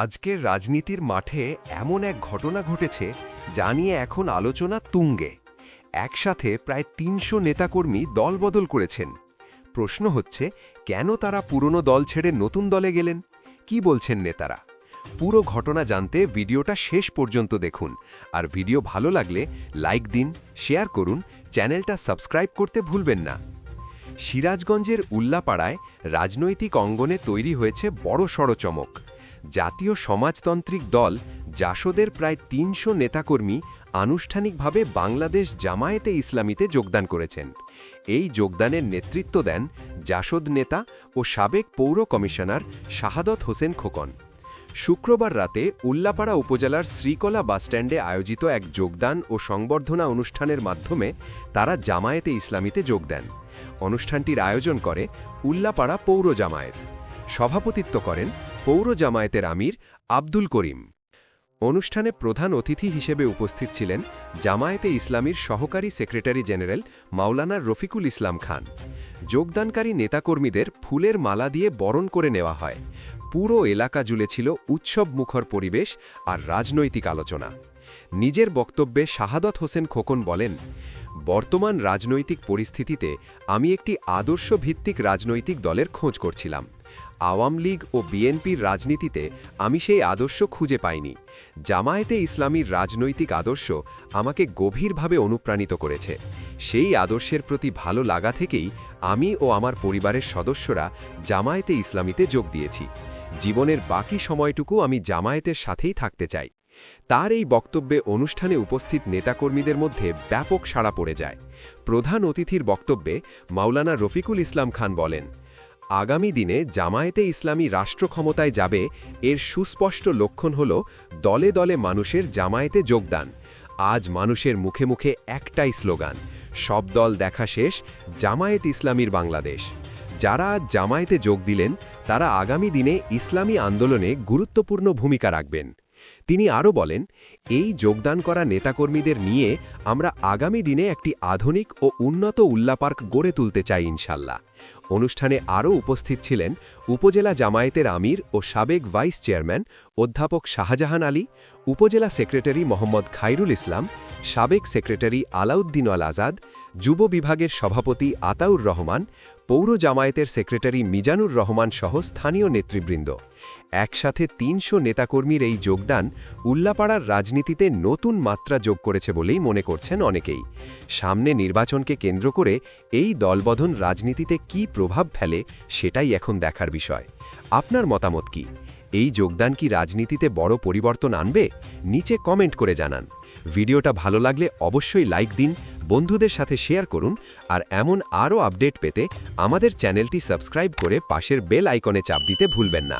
আজকের রাজনীতির মাঠে এমন এক ঘটনা ঘটেছে যা নিয়ে এখন আলোচনা তুঙ্গে। একসাথে প্রায় ৩০০ নেতাকর্মী দলবদল করেছেন। প্রশ্ন হচ্ছে, কেন তারা পুরনো দল ছেড়ে নতুন দলে গেলেন? কি বলছেন নেতারা? পুরো ঘটনা জানতে ভিডিওটা শেষ পর্যন্ত দেখুন। আর ভিডিও ভালো লাগলে লাইক দিন, শেয়ার করুন, চ্যানেলটা সাবস্ক্রাইব করতে ভুলবেন না। সিরাজগঞ্জের উল্লাপাড়ায় রাজনৈতিক অঙ্গনে তৈরি হয়েছে বড়সড় চমক। জাতীয় সমাজতান্ত্রিক দল জাসদের প্রায় ৩০০ নেতাকর্মী আনুষ্ঠানিকভাবে বাংলাদেশ জামায়াতে ইসলামীতে যোগদান করেছেন। এই যোগদানের নেতৃত্ব দেন জাসদ নেতা ও সাবেক পৌর কমিশনার শাহাদত হোসেন খোকন। শুক্রবার রাতে উল্লাপাড়া উপজেলার শ্রীকলা বাসস্ট্যান্ডে আয়োজিত এক যোগদান ও সংবর্ধনা অনুষ্ঠানের মাধ্যমে তারা জামায়াতে ইসলামীতে যোগ দেন। অনুষ্ঠানটির আয়োজন করে উল্লাপাড়া পৌর জামায়াত। সভাপতিত্ব করেন পৌর জামায়াতের আমির আব্দুল করিম। অনুষ্ঠানে প্রধান অতিথি হিসেবে উপস্থিত ছিলেন জামায়াতে ইসলামীর সহকারী সেক্রেটারি জেনারেল মাওলানা রফিকুল ইসলাম খান। যোগদানকারী নেতাকর্মীদের ফুলের মালা দিয়ে বরণ করে নেওয়া হয়। পুরো এলাকা জুড়ে ছিল উৎসবমুখর পরিবেশ আর রাজনৈতিক আলোচনা। নিজের বক্তব্যে শাহাদত হোসেন খোকন বলেন, বর্তমান রাজনৈতিক পরিস্থিতিতে আমি একটি আদর্শভিত্তিক রাজনৈতিক দলের খোঁজ করছিলাম। আওয়ামী লীগ ও বিএনপির রাজনীতিতে আমি সেই আদর্শ খুঁজে পাইনি। জামায়াতে ইসলামীর রাজনৈতিক আদর্শ আমাকে গভীরভাবে অনুপ্রাণিত করেছে। সেই আদর্শের প্রতি ভালো লাগা থেকেই আমি ও আমার পরিবারের সদস্যরা জামায়াতে ইসলামীতে যোগ দিয়েছি। জীবনের বাকি সময়টুকু আমি জামায়াতের সাথেই থাকতে চাই। তার এই বক্তব্যে অনুষ্ঠানে উপস্থিত নেতাকর্মীদের মধ্যে ব্যাপক সাড়া পড়ে যায়। প্রধান অতিথির বক্তব্যে মাওলানা রফিকুল ইসলাম খান বলেন, আগামী দিনে জামায়াতে ইসলামী রাষ্ট্র ক্ষমতায় যাবে, এর সুস্পষ্ট লক্ষণ হল দলে দলে মানুষের জামায়াতে যোগদান। আজ মানুষের মুখে মুখে একটাই স্লোগান, সব দল দেখা শেষ, জামায়াত ইসলামীর বাংলাদেশ। যারা আজ জামায়াতে যোগ দিলেন তারা আগামী দিনে ইসলামী আন্দোলনে গুরুত্বপূর্ণ ভূমিকা রাখবেন। তিনি আরও বলেন, এই যোগদান করা নেতাকর্মীদের নিয়ে আমরা আগামী দিনে একটি আধুনিক ও উন্নত উল্লাপার্ক গড়ে তুলতে চাই ইনশাল্লাহ। অনুষ্ঠানে আরও উপস্থিত ছিলেন উপজেলা জামায়াতের আমির ও সাবেক ভাইস চেয়ারম্যান অধ্যাপক শাহজাহান আলী, উপজেলা সেক্রেটারি মোহাম্মদ খায়রুল ইসলাম, সাবেক সেক্রেটারি আলাউদ্দিন আল আজাদ, যুব বিভাগের সভাপতি আতাউর রহমান, পৌর জামায়াতের সেক্রেটারি মিজানুর রহমান সহ স্থানীয় নেতৃবৃন্দ। একসাথে ৩০০ নেতাকর্মীর এই যোগদান উল্লাপাড়ার রাজনীতিতে নতুন মাত্রা যোগ করেছে বলেই মনে করছেন অনেকেই। সামনে নির্বাচনকে কেন্দ্র করে এই দলবদল রাজনীতিতে কী প্রভাব ফেলে সেটাই এখন দেখার বিষয়। আপনার মতামত কি? এই যোগদান কি রাজনীতিতে বড় পরিবর্তন আনবে? নিচে কমেন্ট করে জানান। ভিডিওটা ভালো লাগলে অবশ্যই লাইক দিন, বন্ধুদের সাথে শেয়ার করুন, আর এমন আরও আপডেট পেতে আমাদের চ্যানেলটি সাবস্ক্রাইব করে পাশের বেল আইকনে চাপ দিতে ভুলবেন না।